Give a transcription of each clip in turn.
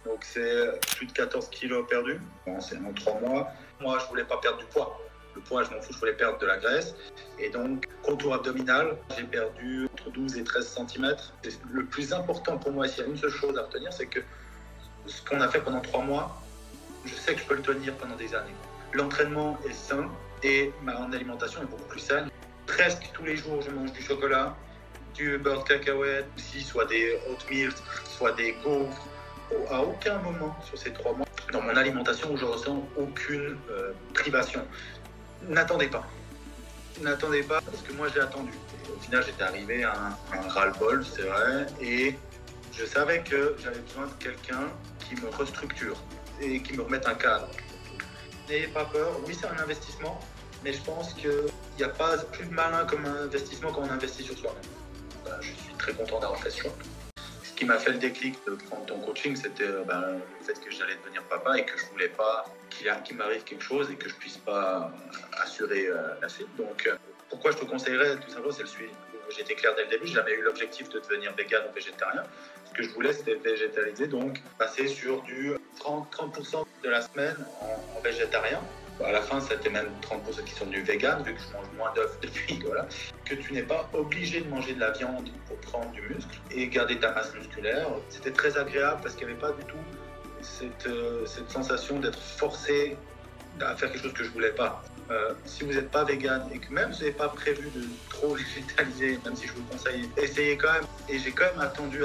Donc c'est plus de 14 kilos perdus. Bon, c'est en 3 mois. Moi, je voulais pas perdre du poids. Le poids, je m'en fous, je voulais perdre de la graisse. Et donc, contour abdominal, j'ai perdu entre 12 et 13 cm. Le plus important pour moi, s'il y a une seule chose à retenir, c'est que ce qu'on a fait pendant 3 mois, je sais que je peux le tenir pendant des années. L'entraînement est sain et mon alimentation est beaucoup plus saine. Presque tous les jours, je mange du chocolat, du beurre de cacahuète, aussi, soit des oatmeal, soit des gaufres. À aucun moment sur ces 3 mois, dans mon alimentation, où je ressens aucune privation. N'attendez pas. N'attendez pas, parce que moi j'ai attendu. Et au final, j'étais arrivé à un ras-le-bol, c'est vrai, et je savais que j'avais besoin de quelqu'un qui me restructure et qui me remette un cadre. N'ayez pas peur, oui c'est un investissement, mais je pense qu'il n'y a pas plus malin comme un investissement quand on investit sur soi-même. Je suis très content d'avoir fait ce choix. Ce qui m'a fait le déclic de prendre ton coaching, c'était le fait que j'allais devenir papa et que je voulais pas qu'il m'arrive quelque chose et que je puisse pas assurer la suite. Donc, pourquoi je te conseillerais tout simplement, c'est le suivi. J'étais clair dès le début, je n'avais eu l'objectif de devenir vegan ou végétarien. Ce que je voulais, c'était végétaliser, donc passer sur du 30% de la semaine en végétarien. À la fin, c'était même 30% qui sont du vegan, vu que je mange moins d'œufs depuis, voilà. Que tu n'es pas obligé de manger de la viande pour prendre du muscle et garder ta masse musculaire. C'était très agréable parce qu'il n'y avait pas du tout cette sensation d'être forcé à faire quelque chose que je ne voulais pas. Si vous n'êtes pas vegan et que même vous n'avez pas prévu de trop végétaliser, même si je vous conseille, essayez quand même. Et j'ai quand même attendu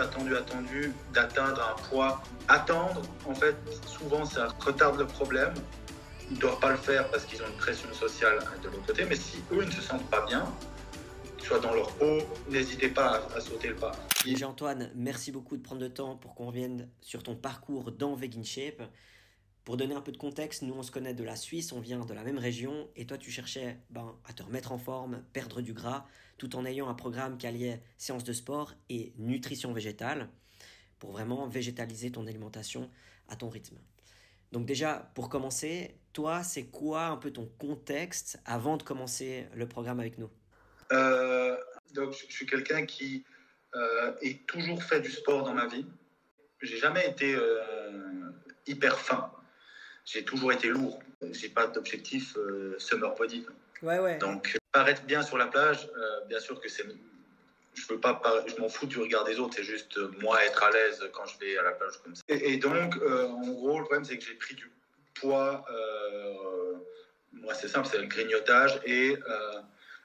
d'atteindre un poids. Attendre, en fait, souvent ça retarde le problème. Ils ne doivent pas le faire parce qu'ils ont une pression sociale de l'autre côté, mais si eux ne se sentent pas bien, soit dans leur peau, n'hésitez pas à sauter le pas. Déjà Antoine, merci beaucoup de prendre le temps pour qu'on revienne sur ton parcours dans Vegan Shape. Pour donner un peu de contexte, nous on se connaît de la Suisse, on vient de la même région, et toi tu cherchais à te remettre en forme, perdre du gras, tout en ayant un programme qui alliait séance de sport et nutrition végétale, pour vraiment végétaliser ton alimentation à ton rythme. Donc déjà, pour commencer, toi, c'est quoi un peu ton contexte avant de commencer le programme avec nous ? Donc, je suis quelqu'un qui ait toujours fait du sport dans ma vie. J'ai jamais été hyper fin. J'ai toujours été lourd. J'ai pas d'objectif summer body. Ouais. Donc, paraître bien sur la plage, bien sûr que c'est... Je m'en fous du regard des autres, c'est juste moi être à l'aise quand je vais à la plage comme ça. Et donc, en gros, le problème, c'est que j'ai pris du poids. Moi, c'est simple, c'est le grignotage et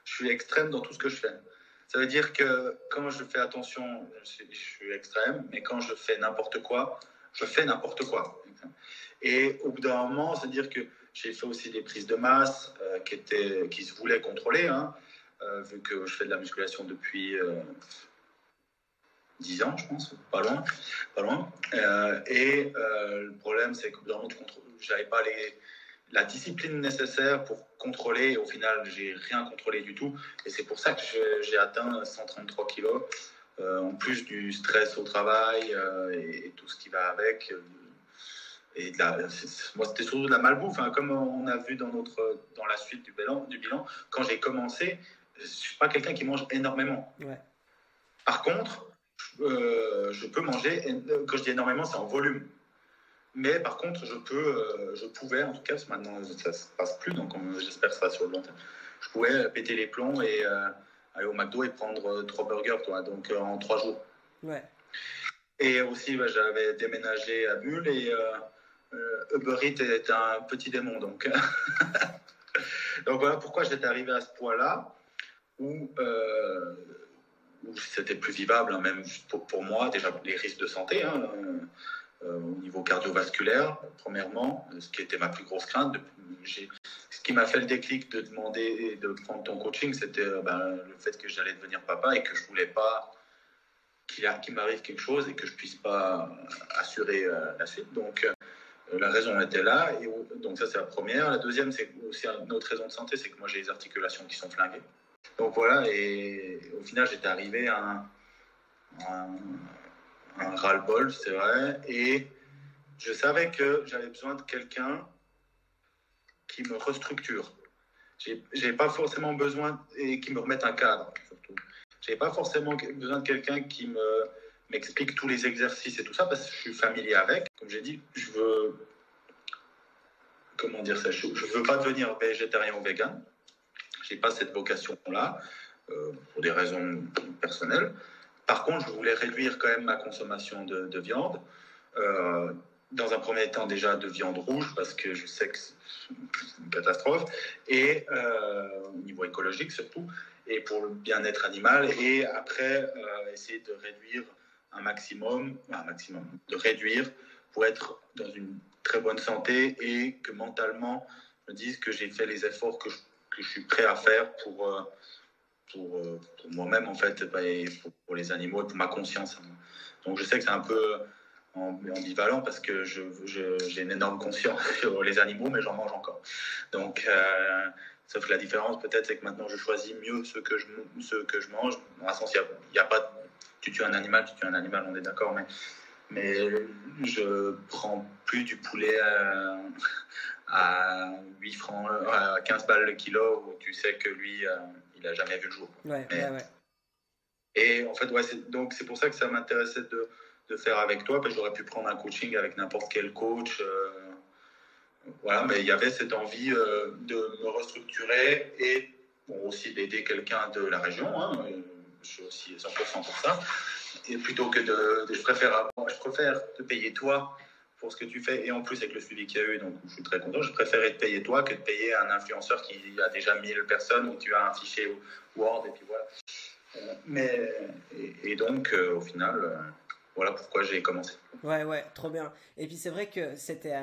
je suis extrême dans tout ce que je fais. Ça veut dire que quand je fais attention, je suis extrême, mais quand je fais n'importe quoi, je fais n'importe quoi. Et au bout d'un moment, c'est-à-dire que j'ai fait aussi des prises de masse qui se voulaient contrôler, hein. Vu que je fais de la musculation depuis 10 ans, je pense, pas loin. Le problème, c'est qu'au bout d'un moment, je n'avais pas la discipline nécessaire pour contrôler. Et au final, j'ai rien contrôlé du tout. Et c'est pour ça que j'ai atteint 133 kilos, en plus du stress au travail et tout ce qui va avec. Moi, c'était surtout de la malbouffe, hein, comme on a vu dans la suite du bilan. Quand j'ai commencé, je ne suis pas quelqu'un qui mange énormément. Ouais. Par contre, je peux manger, quand je dis énormément, c'est en volume. Mais par contre, je pouvais, en tout cas, parce que maintenant ça ne se passe plus, donc j'espère que ça sera sur le long terme, je pouvais péter les plombs et aller au McDo et prendre 3 burgers, donc en 3 jours. Ouais. Et aussi, j'avais déménagé à Bulle et Uber Eats est un petit démon. Donc, donc voilà pourquoi j'étais arrivé à ce poids-là où c'était plus vivable, hein, même pour moi, déjà les risques de santé, hein, au niveau cardiovasculaire, premièrement, ce qui était ma plus grosse crainte. Ce qui m'a fait le déclic de demander de prendre ton coaching, c'était le fait que j'allais devenir papa et que je voulais pas qu'il m'arrive quelque chose et que je puisse pas assurer la suite. Donc la raison était là, et donc ça c'est la première. La deuxième, c'est aussi une autre raison de santé, c'est que moi j'ai les articulations qui sont flinguées. Donc voilà, et au final j'étais arrivé à un ras-le-bol, c'est vrai, et je savais que j'avais besoin de quelqu'un qui me restructure. J'ai pas forcément besoin, et qui me remette un cadre, surtout. J'ai pas forcément besoin de quelqu'un qui m'explique tous les exercices et tout ça parce que je suis familier avec. Comme j'ai dit, je veux, comment dire ça, je veux pas devenir végétarien ou vegan. J'ai pas cette vocation-là pour des raisons personnelles. Par contre, je voulais réduire quand même ma consommation de viande. Dans un premier temps déjà de viande rouge parce que je sais que c'est une catastrophe et au niveau écologique surtout et pour le bien-être animal et après essayer de réduire un maximum de réduire pour être dans une très bonne santé et que mentalement je me dise que j'ai fait les efforts que je suis prêt à faire pour moi-même en fait et pour les animaux et pour ma conscience. Donc je sais que c'est un peu ambivalent parce que j'ai une énorme conscience sur les animaux, mais j'en mange encore. Donc, sauf que la différence peut-être, c'est que maintenant je choisis mieux ce que je mange. Dans un sens, il y a pas tu tues un animal, on est d'accord, mais je prends plus du poulet à 8 francs, à 15 balles le kilo, où tu sais que lui, il a jamais vu le jour. Ouais. Et en fait, donc c'est pour ça que ça m'intéressait de faire avec toi, parce que j'aurais pu prendre un coaching avec n'importe quel coach. Voilà, mais il y avait cette envie de me restructurer et aussi d'aider quelqu'un de la région. Hein, je suis aussi 100% pour ça. Et plutôt que je préfère te payer toi pour ce que tu fais. Et en plus, avec le suivi qu'il y a eu, donc je suis très content, je préférais te payer toi que de payer un influenceur qui a déjà 1000 personnes où tu as un fichier Word et puis voilà. Et donc, au final, voilà pourquoi j'ai commencé. Ouais, trop bien. Et puis c'est vrai que c'était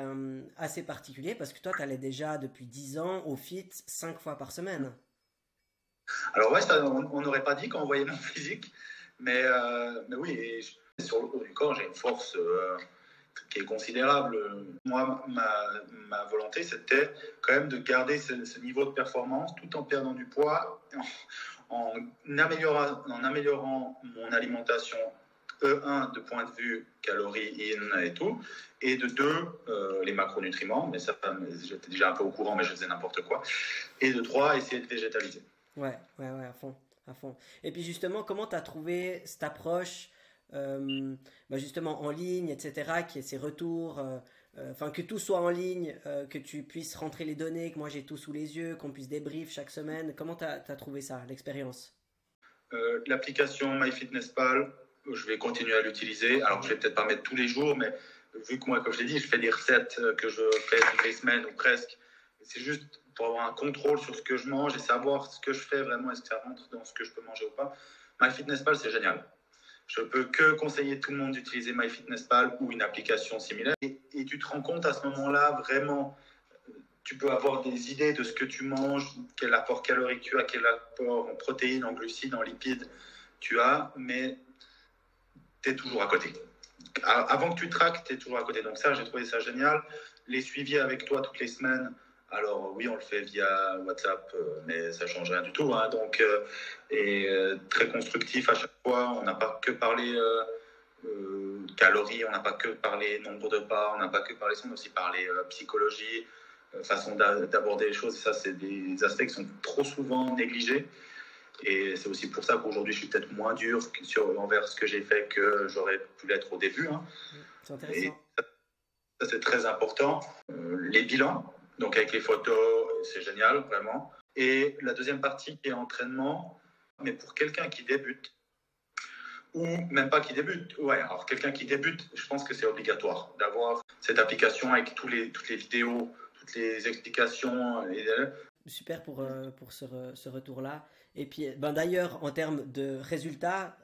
assez particulier parce que toi, tu allais déjà depuis 10 ans au fit 5 fois par semaine. Alors ouais, ça, on n'aurait pas dit quand on voyait mon physique, mais oui, et sur le haut du corps, j'ai une force qui est considérable. Moi, ma volonté, c'était quand même de garder ce niveau de performance tout en perdant du poids, en améliorant mon alimentation, de point de vue calories in et tout, et de 2, les macronutriments, mais ça, j'étais déjà un peu au courant, mais je faisais n'importe quoi, et de 3, essayer de végétaliser. Ouais, à fond. Et puis justement, comment tu as trouvé cette approche, justement en ligne, etc., qui est ces retours, que tout soit en ligne, que tu puisses rentrer les données, que moi j'ai tout sous les yeux, qu'on puisse débrief chaque semaine. Comment tu as trouvé ça, l'expérience? L'application MyFitnessPal, je vais continuer à l'utiliser. Alors, je vais peut-être pas mettre tous les jours, mais vu que moi, comme je l'ai dit, je fais des recettes que je fais toutes les semaines ou presque. C'est juste pour avoir un contrôle sur ce que je mange et savoir ce que je fais vraiment, est-ce que ça rentre dans ce que je peux manger ou pas. MyFitnessPal, c'est génial. Je peux que conseiller tout le monde d'utiliser MyFitnessPal ou une application similaire. Et tu te rends compte à ce moment-là, vraiment, tu peux avoir des idées de ce que tu manges, quel apport calorique tu as, quel apport en protéines, en glucides, en lipides tu as, mais tu es toujours à côté. Avant que tu traques, tu es toujours à côté. Donc ça, j'ai trouvé ça génial. Les suivis avec toi toutes les semaines, alors oui, on le fait via WhatsApp, mais ça ne change rien du tout. Hein, donc, très constructif à chaque fois. On n'a pas que parlé calories, on n'a pas que parlé nombre de pas, on n'a pas que parlé son, on a aussi parlé psychologie, façon d'aborder les choses. Ça, c'est des aspects qui sont trop souvent négligés. Et c'est aussi pour ça qu'aujourd'hui, je suis peut-être moins dur envers ce que j'ai fait que j'aurais pu l'être au début. Hein. C'est intéressant. Et ça, c'est très important. Les bilans, donc avec les photos, c'est génial, vraiment. Et la deuxième partie qui est entraînement, mais pour quelqu'un qui débute, ou même pas qui débute, alors quelqu'un qui débute, je pense que c'est obligatoire d'avoir cette application avec toutes les vidéos, toutes les explications. Super pour ce retour-là. Et puis, d'ailleurs, en termes de résultats,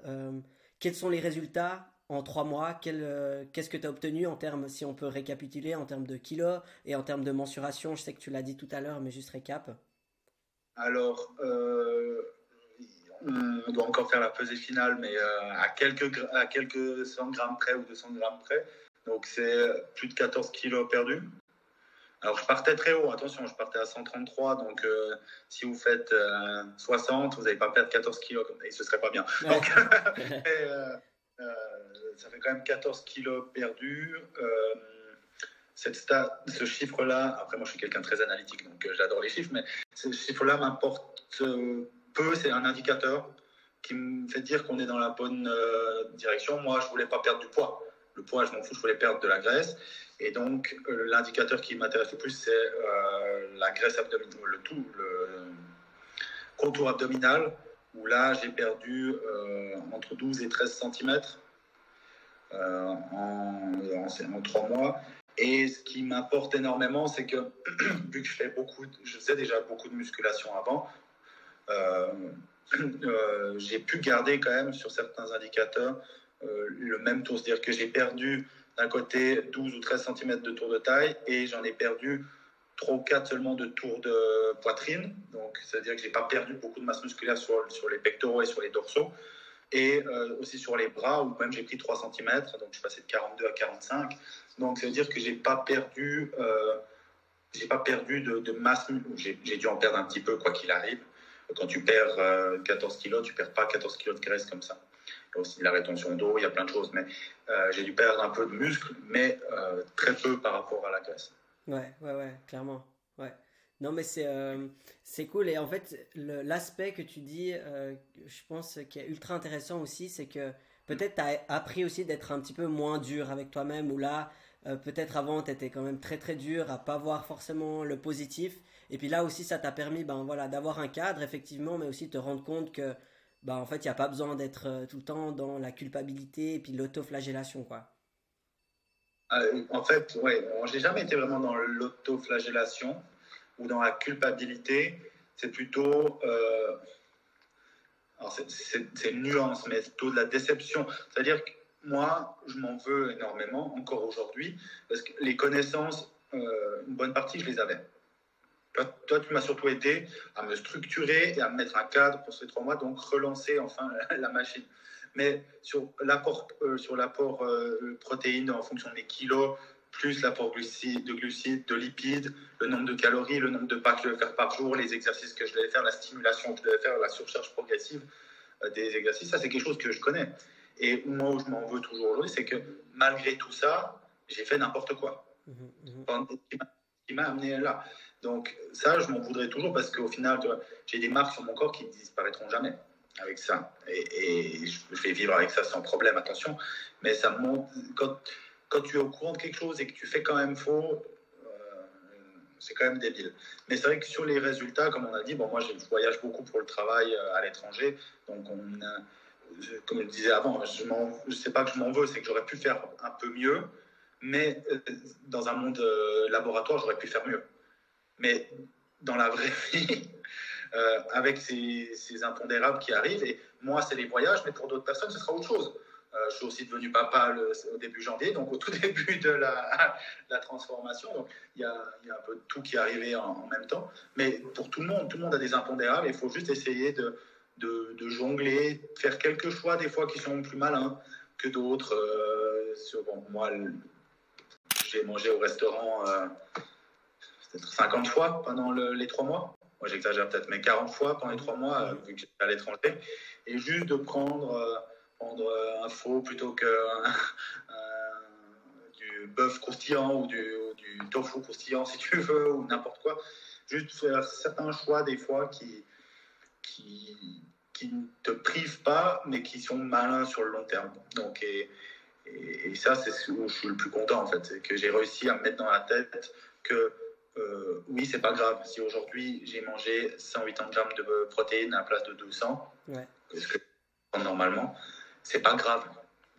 quels sont les résultats en 3 mois? Qu'est-ce que tu as obtenu en termes, si on peut récapituler, en termes de kilos et en termes de mensuration? Je sais que tu l'as dit tout à l'heure, mais juste récap. Alors, on doit encore faire la pesée finale, mais à quelques 100 grammes près ou 200 grammes près. Donc, c'est plus de 14 kilos perdus. Alors, je partais très haut, attention, je partais à 133, donc si vous faites 60, vous n'allez pas perdre 14 kilos, et ce ne serait pas bien. Ouais. Donc, ça fait quand même 14 kilos perdus. Ce chiffre-là, après moi je suis quelqu'un de très analytique, donc j'adore les chiffres, mais ce chiffre-là m'importe peu, c'est un indicateur qui me fait dire qu'on est dans la bonne direction. Moi, je voulais pas perdre du poids. Le poids, je m'en fous, je voulais perdre de la graisse. Et donc, l'indicateur qui m'intéresse le plus, c'est la graisse abdominale, le contour abdominal, où là, j'ai perdu entre 12 et 13 cm en 3 mois. Et ce qui m'importe énormément, c'est que vu que je faisais déjà beaucoup de musculation avant, j'ai pu garder quand même sur certains indicateurs le même tour. C'est-à-dire que j'ai perdu d'un côté 12 ou 13 cm de tour de taille et j'en ai perdu 3 ou 4 seulement de tour de poitrine. Donc, c'est-à-dire que je n'ai pas perdu beaucoup de masse musculaire sur les pectoraux et sur les dorsaux. Et aussi sur les bras, où même j'ai pris 3 cm, donc je suis passé de 42 à 45. Donc, ça veut dire que j'ai pas perdu de masse. J'ai dû en perdre un petit peu, quoi qu'il arrive. Quand tu perds 14 kilos, tu perds pas 14 kilos de graisse comme ça. Il y a aussi de la rétention d'eau, il y a plein de choses. Mais j'ai dû perdre un peu de muscle, mais très peu par rapport à la graisse. Ouais, clairement. Ouais. Non, mais c'est cool. Et en fait, l'aspect que tu dis, je pense, qui est ultra intéressant aussi, c'est que peut-être tu as appris aussi d'être un petit peu moins dur avec toi-même, ou là, peut-être avant, tu étais quand même très très dur à pas voir forcément le positif. Et puis là aussi, ça t'a permis ben, voilà, d'avoir un cadre, effectivement, mais aussi de te rendre compte que, ben, en fait, il n'y a pas besoin d'être tout le temps dans la culpabilité et puis l'autoflagellation, quoi. En fait, ouais, j'ai jamais été vraiment dans l'autoflagellation ou dans la culpabilité. C'est plutôt, alors c'est une nuance, mais c'est plutôt de la déception. C'est-à-dire que moi, je m'en veux énormément, encore aujourd'hui, parce que les connaissances, une bonne partie, je les avais. Toi, tu m'as surtout aidé à me structurer et à me mettre un cadre pour ces 3 mois, donc relancer enfin la machine. Mais sur l'apport protéines en fonction des kilos, plus l'apport de glucides, de lipides, le nombre de calories, le nombre de pas que je devais faire par jour, les exercices que je devais faire, la stimulation que je devais faire, la surcharge progressive des exercices, ça c'est quelque chose que je connais. Et moi où je m'en veux toujours aujourd'hui, c'est que malgré tout ça, j'ai fait n'importe quoi. Qui m'a amené là. Donc ça, je m'en voudrais toujours parce qu'au final, tu vois, j'ai des marques sur mon corps qui ne disparaîtront jamais avec ça. Et je vais vivre avec ça sans problème, attention. Mais ça montre, quand tu es au courant de quelque chose et que tu fais quand même faux, c'est quand même débile. Mais c'est vrai que sur les résultats, comme on a dit, bon, moi je voyage beaucoup pour le travail à l'étranger. Donc comme je le disais avant, je sais pas que je m'en veux, c'est que j'aurais pu faire un peu mieux. Mais dans un monde laboratoire, j'aurais pu faire mieux. Mais dans la vraie vie, avec ces impondérables qui arrivent, et moi, c'est les voyages, mais pour d'autres personnes, ce sera autre chose. Je suis aussi devenu papa au début janvier, donc au tout début de la transformation. Donc, il y a un peu de tout qui est arrivé en même temps. Mais pour tout le monde a des impondérables. Il faut juste essayer de jongler, faire quelques choix, des fois, qui sont plus malins que d'autres. Bon, moi, j'ai mangé au restaurant peut-être 50 fois pendant les 3 mois. Moi, j'exagère peut-être, mais 40 fois pendant les 3 mois, vu que j'étais à l'étranger. Et juste de prendre un faux plutôt que du bœuf croustillant ou du tofu croustillant, si tu veux, ou n'importe quoi. Juste faire certains choix, des fois, qui ne te privent pas, mais qui sont malins sur le long terme. Donc, et ça, c'est où je suis le plus content, en fait. C'est que j'ai réussi à me mettre dans la tête que oui, c'est pas grave. Si aujourd'hui, j'ai mangé 180 grammes de protéines à la place de 200, parce que normalement, c'est pas grave.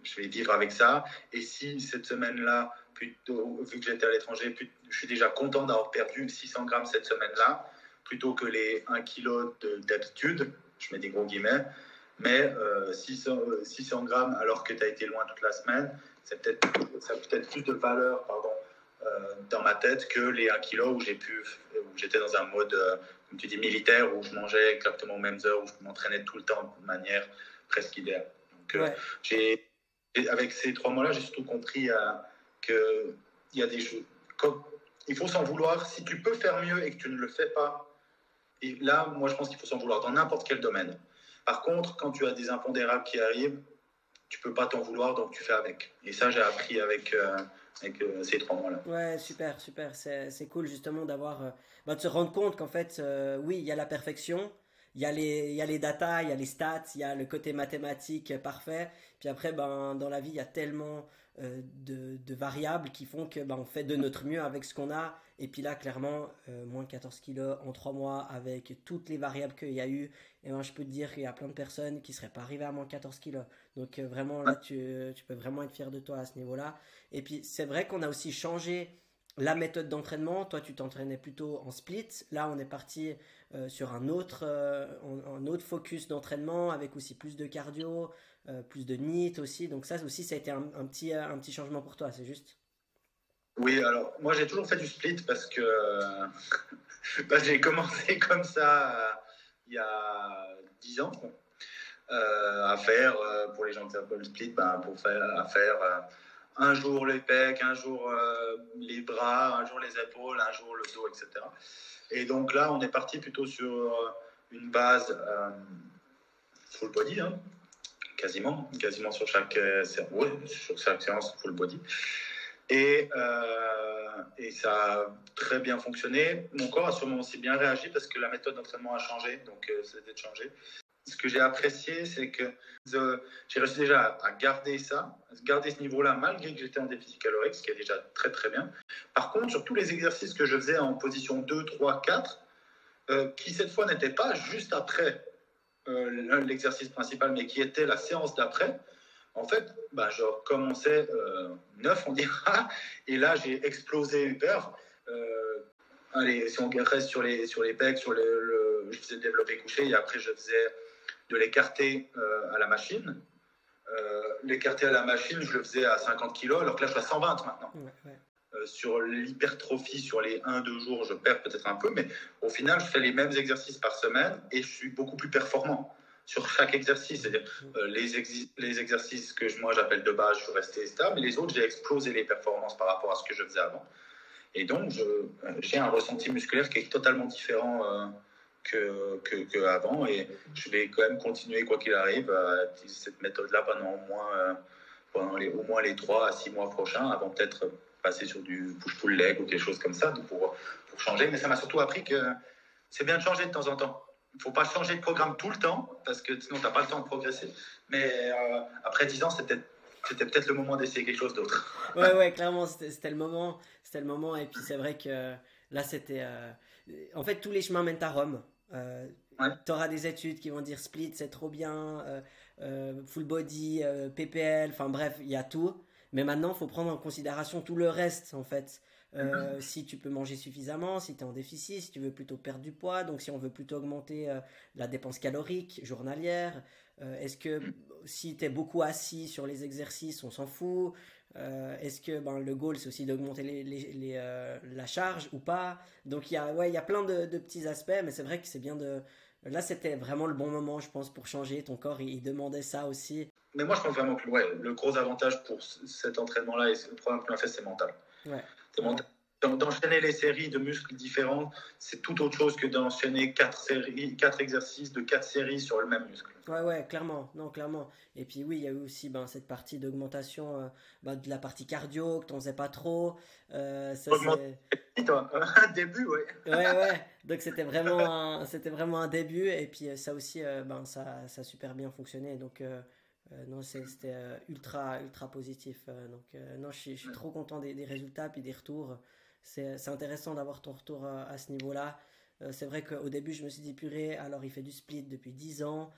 Je vais vivre avec ça. Et si cette semaine-là, plutôt, vu que j'étais à l'étranger, je suis déjà content d'avoir perdu 600 grammes cette semaine-là, plutôt que les 1 kg d'habitude, je mets des gros guillemets. Mais 600 grammes alors que tu as été loin toute la semaine, ça a peut-être plus de valeur dans ma tête que les 1 kg où j'étais dans un mode, comme tu dis, militaire, où je mangeais exactement aux mêmes heures, où je m'entraînais tout le temps de manière presque idéale. Donc, avec ces 3 mois-là, j'ai surtout compris qu'il y a des choses. Il faut s'en vouloir. Si tu peux faire mieux et que tu ne le fais pas, et là, moi, je pense qu'il faut s'en vouloir dans n'importe quel domaine. Par contre, quand tu as des impondérables qui arrivent, tu peux pas t'en vouloir, donc tu fais avec. Et ça, j'ai appris avec ces 3 mois-là. Ouais, super. C'est cool justement de se rendre compte qu'en fait, oui, il y a la perfection, il y a les datas, il y a les stats, il y a le côté mathématique parfait. Puis après, ben, dans la vie, il y a tellement de variables qui font que ben, on fait de notre mieux avec ce qu'on a. Et puis là, clairement, moins 14 kilos en 3 mois avec toutes les variables qu'il y a eu. Et ben, je peux te dire qu'il y a plein de personnes qui ne seraient pas arrivées à moins 14 kilos. Donc vraiment, là, tu peux vraiment être fier de toi à ce niveau-là. Et puis, c'est vrai qu'on a aussi changé la méthode d'entraînement. Toi, tu t'entraînais plutôt en split. Là, on est parti sur un autre focus d'entraînement avec aussi plus de cardio, plus de NEAT aussi. Donc ça aussi, ça a été un petit changement pour toi, c'est juste? Oui, alors moi j'ai toujours fait du split parce que bah, j'ai commencé comme ça il y a 10 ans à faire, pour les gens qui savent pas le split, bah, à faire un jour les pecs, un jour les bras, un jour les épaules, un jour le dos, etc. Et donc là on est parti plutôt sur une base full body, hein, quasiment sur chaque séance full body. Et ça a très bien fonctionné. Mon corps a sûrement aussi bien réagi parce que la méthode d'entraînement a changé, donc c'était de changer. Ce que j'ai apprécié, c'est que j'ai réussi déjà à garder ce niveau-là, malgré que j'étais en déficit calorique, ce qui est déjà très très bien. Par contre, sur tous les exercices que je faisais en position 2, 3, 4, qui cette fois n'étaient pas juste après l'exercice principal, mais qui étaient la séance d'après, en fait, bah, je commençais neuf, on dira, et là, j'ai explosé hyper. Allez, si on reste sur les pecs, je faisais développer couché, et après, je faisais de l'écarté à la machine. L'écarté à la machine, je le faisais à 50 kg, alors que là, je suis à 120 maintenant. Ouais. Sur l'hypertrophie, sur les 1-2 jours, je perds peut-être un peu, mais au final, je fais les mêmes exercices par semaine et je suis beaucoup plus performant sur chaque exercice. C'est-à-dire, les exercices que moi j'appelle de base, je suis resté stable, et les autres, j'ai explosé les performances par rapport à ce que je faisais avant. Et donc, j'ai un ressenti musculaire qui est totalement différent que avant, et je vais quand même continuer, quoi qu'il arrive, à utiliser cette méthode-là pendant au moins les 3 à 6 mois prochains, avant peut-être passer sur du push-pull leg ou quelque chose comme ça pour changer. Mais ça m'a surtout appris que c'est bien de changer de temps en temps. Il ne faut pas changer de programme tout le temps, parce que sinon tu n'as pas le temps de progresser. Mais après 10 ans, c'était peut-être le moment d'essayer quelque chose d'autre. Ouais, clairement, c'était le moment. C'était le moment. Et puis c'est vrai que là, c'était... En fait, tous les chemins mènent à Rome. Ouais. Tu auras des études qui vont dire split, c'est trop bien, full body, PPL, enfin bref, il y a tout. Mais maintenant, il faut prendre en considération tout le reste, en fait. Si tu peux manger suffisamment, si tu es en déficit, si tu veux plutôt perdre du poids, donc si on veut plutôt augmenter la dépense calorique journalière, est-ce que si tu es beaucoup assis sur les exercices, on s'en fout, est-ce que le goal c'est aussi d'augmenter la charge ou pas, donc il y a plein de petits aspects, mais c'est vrai que c'est bien de... Là, c'était vraiment le bon moment, je pense, pour changer. Ton corps, il demandait ça aussi. Mais moi, je pense vraiment que le gros avantage pour cet entraînement-là et le programme qu'on a fait, c'est mental. Ouais. C'est mental. D'enchaîner les séries de muscles différents, c'est tout autre chose que d'enchaîner 4 exercices de 4 séries sur le même muscle. Ouais, clairement. Non, clairement. Et puis oui, il y a eu aussi cette partie d'augmentation de la partie cardio que tu n'en faisais pas trop. Toi, un début, ouais. Ouais. Donc c'était vraiment un début. Et puis ça aussi, ça a super bien fonctionné. Donc non, c'était ultra positif. Non, je suis trop content des résultats puis des retours. C'est intéressant d'avoir ton retour à ce niveau-là. C'est vrai qu'au début, je me suis dit, purée, alors il fait du split depuis 10 ans.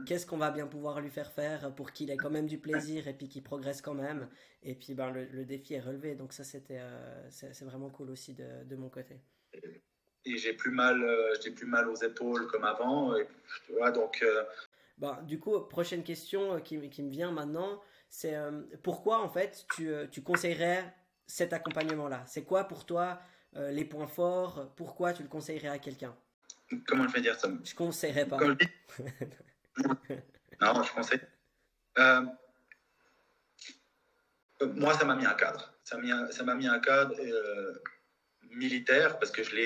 Qu'est-ce qu'on va bien pouvoir lui faire pour qu'il ait quand même du plaisir et puis qu'il progresse quand même. Et puis le défi est relevé. Donc ça, c'est vraiment cool aussi de mon côté. Et j'ai plus mal aux épaules comme avant. Et, tu vois, donc... du coup, prochaine question qui me vient maintenant, c'est pourquoi en fait tu conseillerais cet accompagnement-là? C'est quoi pour toi les points forts? Pourquoi tu le conseillerais à quelqu'un? Comment je vais dire ça? Je conseillerais pas. Non, je conseille. Moi, ça m'a mis un cadre. Ça m'a mis un cadre militaire parce que je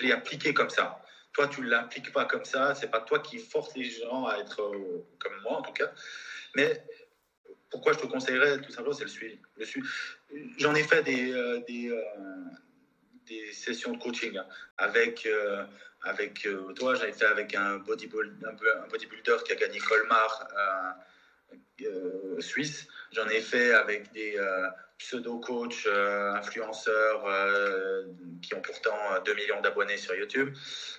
l'ai appliqué comme ça. Toi, tu ne l'appliques pas comme ça. C'est pas toi qui force les gens à être comme moi, en tout cas. Mais pourquoi je te conseillerais, tout simplement, c'est le suivi. J'en ai fait des sessions de coaching avec toi. J'avais fait avec un bodybuilder qui a gagné Colmar suisse. J'en ai fait avec des pseudo-coachs, influenceurs qui ont pourtant 2 millions d'abonnés sur YouTube.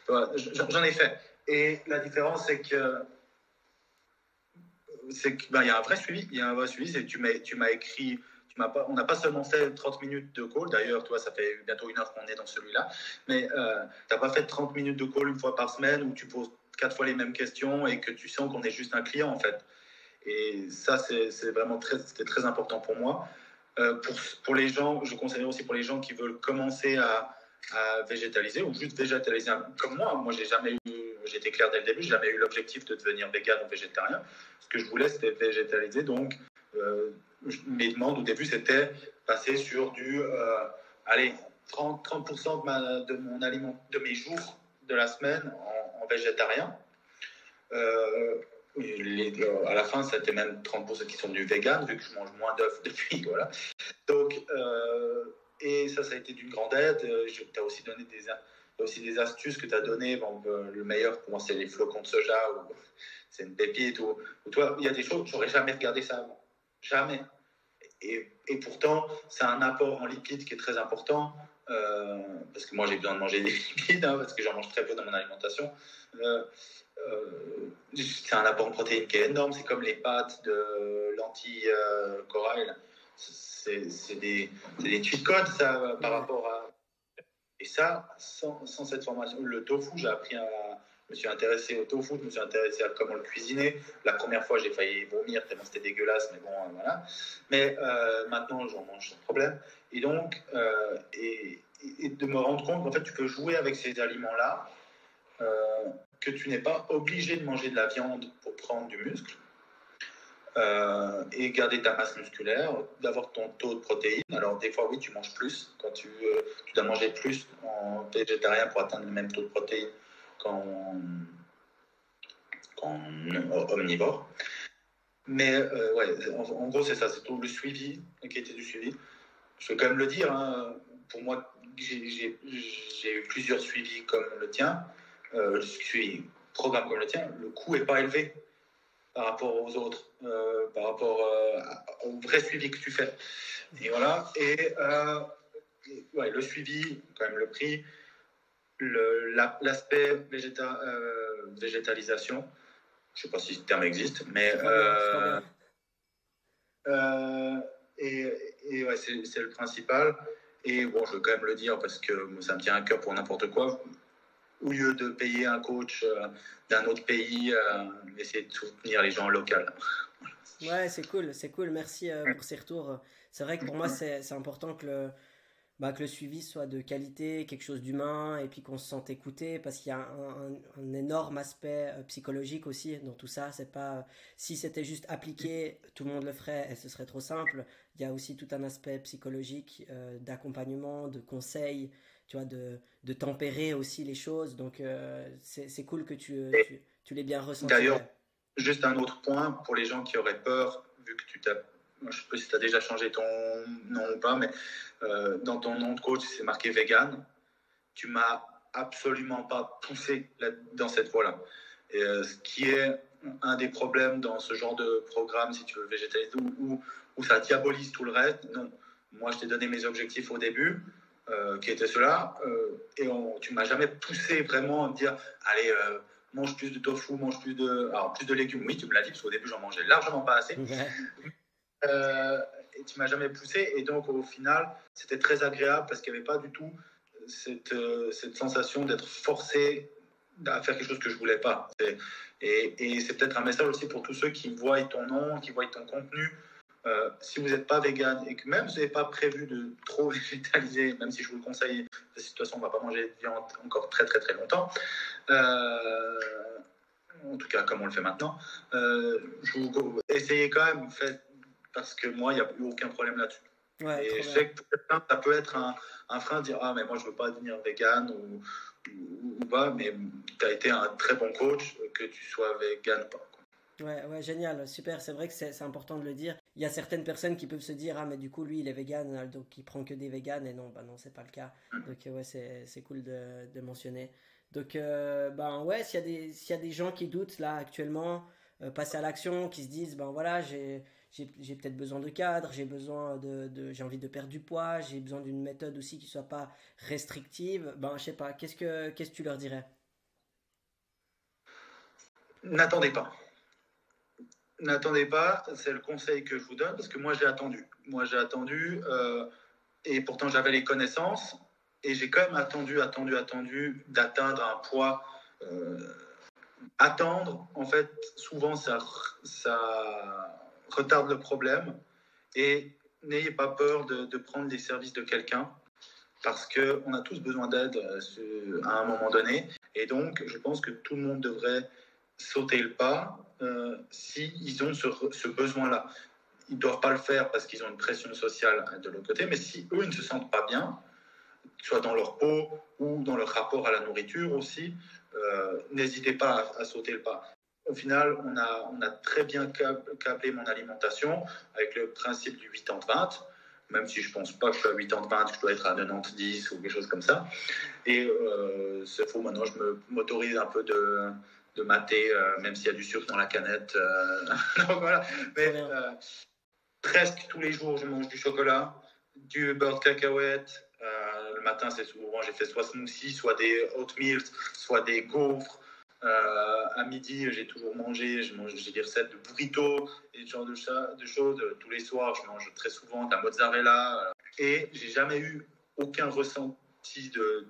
J'en ai fait. Et la différence, c'est que il y a un vrai suivi. Il y a un vrai suivi. C'est tu m'as écrit. On n'a pas seulement fait 30 minutes de call. D'ailleurs, toi, ça fait bientôt 1 heure qu'on est dans celui-là. Mais tu n'as pas fait 30 minutes de call une fois par semaine où tu poses 4 fois les mêmes questions et que tu sens qu'on est juste un client, en fait. Et ça, c'est vraiment c'était très important pour moi. Pour les gens, je conseillerais aussi pour les gens qui veulent commencer à végétaliser ou juste végétaliser comme moi. Moi, j'étais clair dès le début, j'ai jamais eu l'objectif de devenir vegan ou végétarien. Ce que je voulais, c'était végétaliser. Donc, mes demandes au début, c'était passer sur du 30% de mon aliment, de mes jours de la semaine en végétarien. À la fin, c'était même 30% qui sont du vegan, vu que je mange moins d'œufs depuis. Voilà. Donc, et ça a été d'une grande aide. Tu as aussi donné des astuces que tu as données. Bon, le meilleur pour moi, c'est les flocons de soja, ou c'est une pépite. Ou toi, il y a des choses, j'aurais jamais regardé ça avant. Jamais. Et pourtant, c'est un apport en lipides qui est très important. Parce que moi, j'ai besoin de manger des lipides, parce que j'en mange très peu dans mon alimentation. C'est un apport en protéines qui est énorme. C'est comme les pâtes de lentilles corail. C'est des cheat codes, ça, par rapport à... Et ça, sans cette formation, le tofu, je me suis intéressé au tofu, je me suis intéressé à comment le cuisiner. La première fois, j'ai failli vomir tellement c'était dégueulasse, mais bon, voilà. Mais maintenant, j'en mange sans problème. Et donc, et de me rendre compte qu'en fait, tu peux jouer avec ces aliments-là, que tu n'es pas obligé de manger de la viande pour prendre du muscle. Et garder ta masse musculaire, d'avoir ton taux de protéines. Alors des fois oui, tu manges plus quand tu dois manger plus en végétarien pour atteindre le même taux de protéines qu'en omnivore. Mais ouais, en gros c'est ça, c'est tout le suivi, la qualité du suivi. Je vais quand même le dire, pour moi j'ai eu plusieurs suivis comme le tien, programme comme le tien, le coût est pas élevé par rapport aux autres, par rapport au vrai suivi que tu fais. Et voilà. Et ouais, le suivi, quand même le prix, l'aspect végétalisation, je ne sais pas si ce terme existe, mais et ouais, c'est le principal. Et bon, je veux quand même le dire parce que ça me tient à cœur pour n'importe quoi. Au lieu de payer un coach d'un autre pays, essayer de soutenir les gens locaux. Ouais, c'est cool. Merci pour ces retours. C'est vrai que pour moi, c'est important que le suivi soit de qualité, quelque chose d'humain, et puis qu'on se sente écouté, parce qu'il y a un énorme aspect psychologique aussi dans tout ça. C'est pas, si c'était juste appliqué, tout le monde le ferait et ce serait trop simple. Il y a aussi tout un aspect psychologique, d'accompagnement, de conseils, tu vois, de tempérer aussi les choses. Donc c'est cool que tu l'aies bien ressenti. D'ailleurs, juste un autre point pour les gens qui auraient peur, vu que je ne sais pas si tu as déjà changé ton nom ou pas, mais dans ton nom de coach, c'est marqué vegan. Tu m'as absolument pas poussé dans cette voie-là. Et ce qui est un des problèmes dans ce genre de programme, si tu veux végétaliser, où ça diabolise tout le reste. Non, moi je t'ai donné mes objectifs au début, qui étaient ceux-là, et tu m'as jamais poussé vraiment à me dire, allez, mange plus de tofu, mange plus de légumes. Oui, tu me l'as dit, parce qu'au début j'en mangeais largement pas assez. Et tu m'as jamais poussé, et donc au final c'était très agréable parce qu'il n'y avait pas du tout cette sensation d'être forcé à faire quelque chose que je voulais pas. Et c'est peut-être un message aussi pour tous ceux qui voient ton nom, qui voient ton contenu. Si vous n'êtes pas vegan et que même vous n'avez pas prévu de trop végétaliser, même si je vous le conseille, de toute façon on ne va pas manger de viande encore très très très longtemps, en tout cas comme on le fait maintenant, essayez quand même, parce que moi il n'y a eu aucun problème là-dessus. Ouais, et je sais que pour certains ça peut être un frein de dire mais moi je veux pas devenir vegan ou pas, mais tu as été un très bon coach, que tu sois vegan ou pas. Ouais, génial, super. C'est vrai que c'est important de le dire. il y a certaines personnes qui peuvent se dire, ah, mais du coup, lui, il est vegan, donc il prend que des véganes. Et non, bah non, c'est pas le cas. Donc, ouais, c'est cool de mentionner. Donc, ben ouais, s'il y a des gens qui doutent là actuellement, passer à l'action, qui se disent, ben voilà, j'ai peut-être besoin de cadre, j'ai envie de perdre du poids, j'ai besoin d'une méthode aussi qui soit pas restrictive. Ben, je sais pas, qu'est-ce que tu leur dirais? N'attendez pas. N'attendez pas, c'est le conseil que je vous donne, parce que moi j'ai attendu. Et pourtant j'avais les connaissances, et j'ai quand même attendu d'atteindre un poids. euh, Attendre, en fait, souvent ça retarde le problème, et n'ayez pas peur de prendre les services de quelqu'un, parce qu'on a tous besoin d'aide à un moment donné, et donc je pense que tout le monde devrait sauter le pas s'ils ont ce besoin-là. Ils ne doivent pas le faire parce qu'ils ont une pression sociale de l'autre côté, mais si eux ils ne se sentent pas bien, soit dans leur peau ou dans leur rapport à la nourriture aussi, n'hésitez pas à sauter le pas. Au final, on a très bien câblé mon alimentation avec le principe du 80-20, même si je ne pense pas que je suis à 80-20, que je dois être à 90-10 ou quelque chose comme ça. Et c'est faux, maintenant je m'autorise un peu de mater, même s'il y a du sucre dans la canette. Donc voilà. Mais presque tous les jours, je mange du chocolat, du beurre de cacahuète. Le matin, c'est souvent, j'ai fait soit smoothie, soit des oatmeal, soit des gaufres. À midi, j'ai toujours mangé, j'ai des recettes de burritos et ce genre de choses. Tous les soirs, je mange très souvent de la mozzarella. Et j'ai jamais eu aucun ressenti de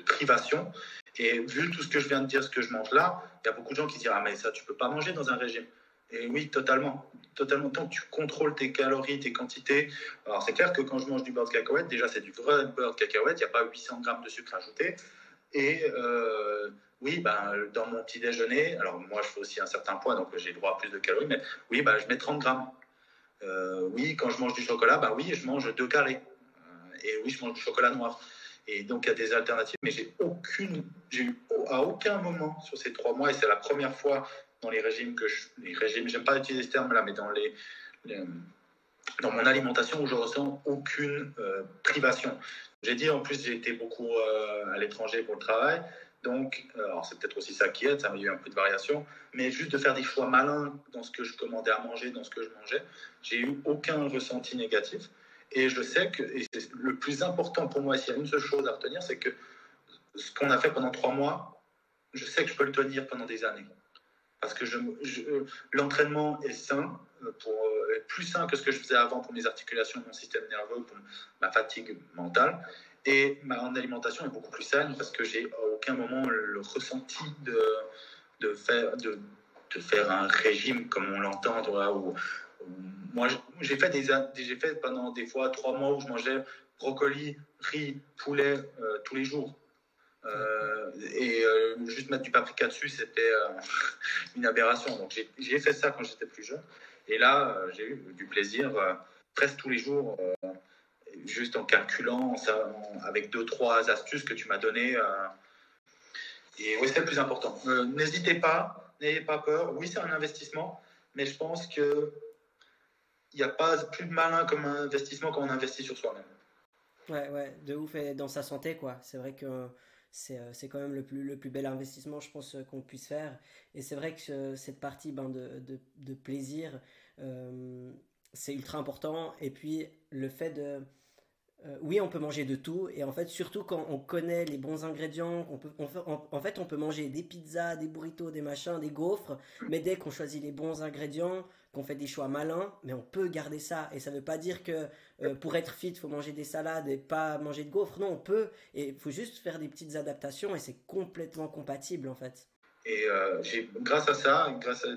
privation. Et vu tout ce que je viens de dire, ce que je mange là, il y a beaucoup de gens qui disent « Ah, mais ça, tu peux pas manger dans un régime ». Et oui, totalement. Totalement. Tant que tu contrôles tes calories, tes quantités. Alors, c'est clair que quand je mange du beurre de cacahuète, déjà, c'est du vrai beurre de cacahuète. Il n'y a pas 800 grammes de sucre ajouté. Et oui, ben, dans mon petit déjeuner, alors moi, je fais aussi un certain poids, donc j'ai droit à plus de calories, mais oui, ben, je mets 30 grammes. Oui, quand je mange du chocolat, ben oui, je mange 2 carrés. Et oui, je mange du chocolat noir. Et donc, il y a des alternatives, mais j'ai eu à aucun moment sur ces 3 mois, et c'est la première fois dans les régimes j'aime pas utiliser ce terme-là, mais dans mon alimentation où je ressens aucune privation. J'ai dit, en plus, j'ai été beaucoup à l'étranger pour le travail, donc, alors c'est peut-être aussi ça qui aide, ça m'a eu un peu de variation, mais juste de faire des choix malins dans ce que je commandais à manger, dans ce que je mangeais, j'ai eu aucun ressenti négatif. Et je sais que et c'est le plus important pour moi, s'il y a une seule chose à retenir, c'est que ce qu'on a fait pendant 3 mois, je sais que je peux le tenir pendant des années. Parce que l'entraînement est sain, est plus sain que ce que je faisais avant pour mes articulations, mon système nerveux, pour ma fatigue mentale. Et mon alimentation est beaucoup plus saine parce que j'ai à aucun moment le ressenti de faire un régime comme on l'entend. Moi, j'ai fait pendant des fois 3 mois où je mangeais brocoli, riz, poulet tous les jours. Juste mettre du paprika dessus, c'était une aberration. Donc j'ai fait ça quand j'étais plus jeune. Et là, j'ai eu du plaisir presque tous les jours, juste en calculant, avec 2-3 astuces que tu m'as données. Et oui, c'est le plus important. N'hésitez pas, n'ayez pas peur. Oui, c'est un investissement, mais je pense qu'il n'y a pas plus de malin comme un investissement quand on investit sur soi-même. Ouais, de ouf, et dans sa santé, quoi. C'est vrai que c'est quand même le plus bel investissement, je pense, qu'on puisse faire. Et c'est vrai que cette partie ben, de plaisir, euh, c'est ultra important. Et puis, le fait de, oui, on peut manger de tout, et en fait, surtout quand on connaît les bons ingrédients, en fait, on peut manger des pizzas, des burritos, des machins, des gaufres, mais dès qu'on choisit les bons ingrédients, qu'on fait des choix malins, mais on peut garder ça. Et ça veut pas dire que pour être fit, il faut manger des salades et pas manger de gaufres. Non, on peut, et il faut juste faire des petites adaptations, et c'est complètement compatible, en fait. Et grâce à ça, grâce à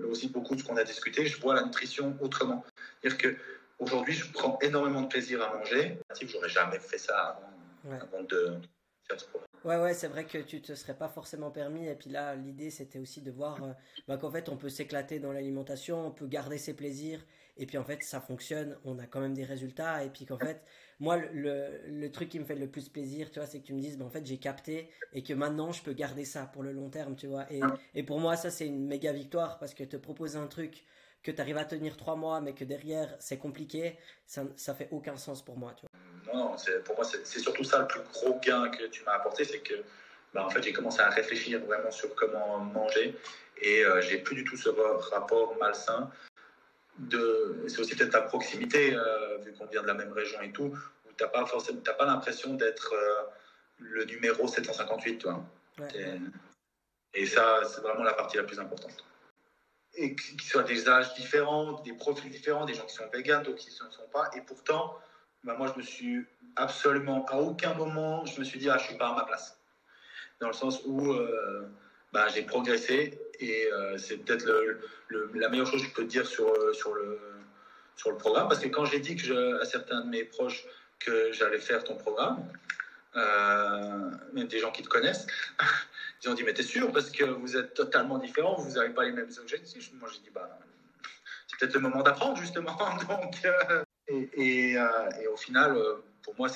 aussi beaucoup de ce qu'on a discuté, je vois la nutrition autrement. C'est-à-dire que aujourd'hui, je prends énormément de plaisir à manger. J'aurais jamais fait ça avant de faire ce programme. Ouais, c'est vrai que tu te serais pas forcément permis. Et puis là, l'idée, c'était aussi de voir bah, qu'en fait, on peut s'éclater dans l'alimentation, on peut garder ses plaisirs. Et puis en fait, ça fonctionne, on a quand même des résultats. Et puis qu'en fait, moi, le truc qui me fait le plus plaisir, tu vois, c'est que tu me dises, bah, en fait, j'ai capté et que maintenant, je peux garder ça pour le long terme, tu vois. Et pour moi, ça, c'est une méga victoire parce que te proposer un truc que tu arrives à tenir 3 mois, mais que derrière c'est compliqué, ça fait aucun sens pour moi. Tu vois. Non, pour moi, c'est surtout ça le plus gros gain que tu m'as apporté, c'est que en fait, j'ai commencé à réfléchir vraiment sur comment manger et j'ai plus du tout ce rapport malsain. C'est aussi peut-être ta proximité, vu qu'on vient de la même région et tout, où t'as pas l'impression d'être le numéro 758, tu vois. Ouais. Et ça, c'est vraiment la partie la plus importante. Et qu'ils soient des âges différents, des profils différents, des gens qui sont véganes, d'autres qui ne le sont pas. Et pourtant, moi, je me suis absolument, à aucun moment, je me suis dit, je suis pas à ma place. Dans le sens où j'ai progressé et c'est peut-être la meilleure chose que je peux te dire sur le programme. Parce que quand j'ai dit à certains de mes proches que j'allais faire ton programme, même des gens qui te connaissent, ils ont dit, mais t'es sûr? Parce que vous êtes totalement différents, vous n'avez pas les mêmes objectifs. Moi, j'ai dit, c'est peut-être le moment d'apprendre, justement. Donc, et au final, pour moi,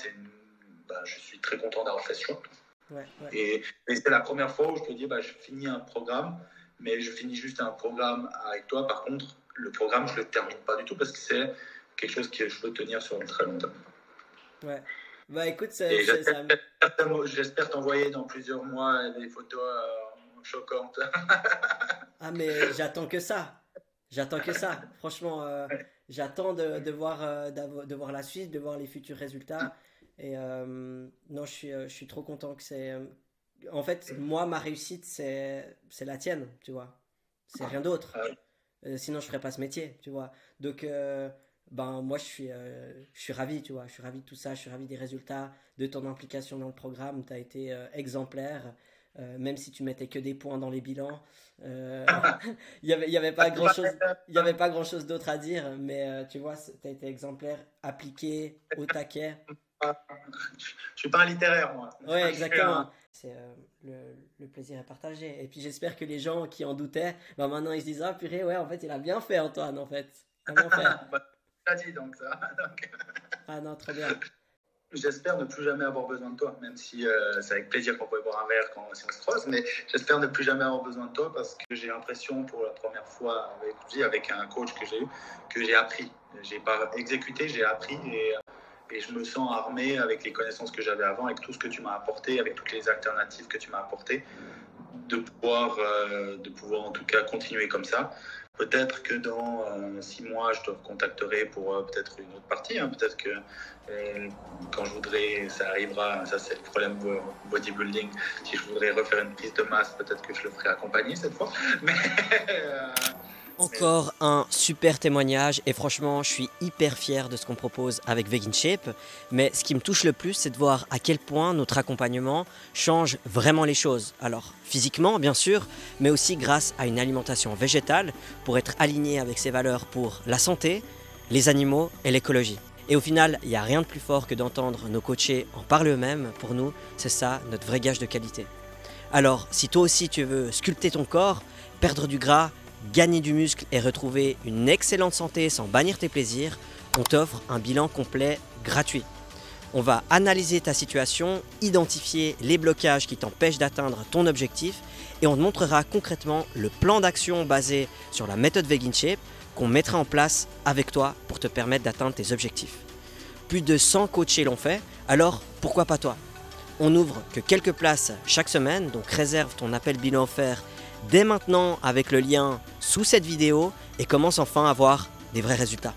je suis très content d'avoir fait ce choix. Ouais. Et c'est la première fois où je peux dire, je finis un programme, mais je finis juste un programme avec toi. Par contre, le programme, je ne le termine pas du tout parce que c'est quelque chose que je peux tenir sur un très long terme. Ouais. Écoute, j'espère t'envoyer dans plusieurs mois des photos choquantes. Mais j'attends que ça. Franchement, j'attends de voir la suite, de voir les futurs résultats. Et non, je suis trop content que c'est... En fait, moi, ma réussite, c'est la tienne, tu vois. C'est rien d'autre. Sinon, je ferais pas ce métier, tu vois. Donc... moi je suis ravi, tu vois, je suis ravi de tout ça, je suis ravi des résultats, de ton implication dans le programme, tu as été exemplaire, même si tu mettais que des points dans les bilans, il y avait pas grand chose d'autre à dire, mais tu vois, tu as été exemplaire, appliqué, au taquet. Je suis pas un littéraire, moi. Ouais, exactement. C'est le plaisir est partagé. Et puis j'espère que les gens qui en doutaient, maintenant ils se disent, purée, ouais, en fait il a bien fait, Antoine, en fait. Il a bien fait. Dit donc ça. Non, très bien. J'espère ne plus jamais avoir besoin de toi, même si c'est avec plaisir qu'on peut boire un verre si on se croise, mais j'espère ne plus jamais avoir besoin de toi parce que j'ai l'impression pour la première fois avec un coach que j'ai eu, que j'ai appris. J'ai pas exécuté, j'ai appris et je me sens armé avec les connaissances que j'avais avant, avec tout ce que tu m'as apporté, avec toutes les alternatives que tu m'as apportées, de pouvoir en tout cas continuer comme ça. Peut-être que dans 6 mois, je te recontacterai pour peut-être une autre partie. Peut-être que quand je voudrais, ça arrivera, ça c'est le problème bodybuilding. Si je voudrais refaire une prise de masse, peut-être que je le ferai accompagner cette fois. Encore un super témoignage et franchement je suis hyper fier de ce qu'on propose avec Vegan Shape, mais ce qui me touche le plus c'est de voir à quel point notre accompagnement change vraiment les choses. Alors physiquement bien sûr, mais aussi grâce à une alimentation végétale pour être aligné avec ses valeurs pour la santé, les animaux et l'écologie. Et au final, il n'y a rien de plus fort que d'entendre nos coachés en parler eux-mêmes. Pour nous, c'est ça notre vrai gage de qualité. Alors si toi aussi tu veux sculpter ton corps, perdre du gras, gagner du muscle et retrouver une excellente santé sans bannir tes plaisirs, on t'offre un bilan complet gratuit. On va analyser ta situation, identifier les blocages qui t'empêchent d'atteindre ton objectif et on te montrera concrètement le plan d'action basé sur la méthode Vegan Shape qu'on mettra en place avec toi pour te permettre d'atteindre tes objectifs. Plus de 100 coachés l'ont fait, alors pourquoi pas toi? On n'ouvre que quelques places chaque semaine, donc réserve ton appel bilan offert dès maintenant avec le lien sous cette vidéo et commence enfin à avoir des vrais résultats.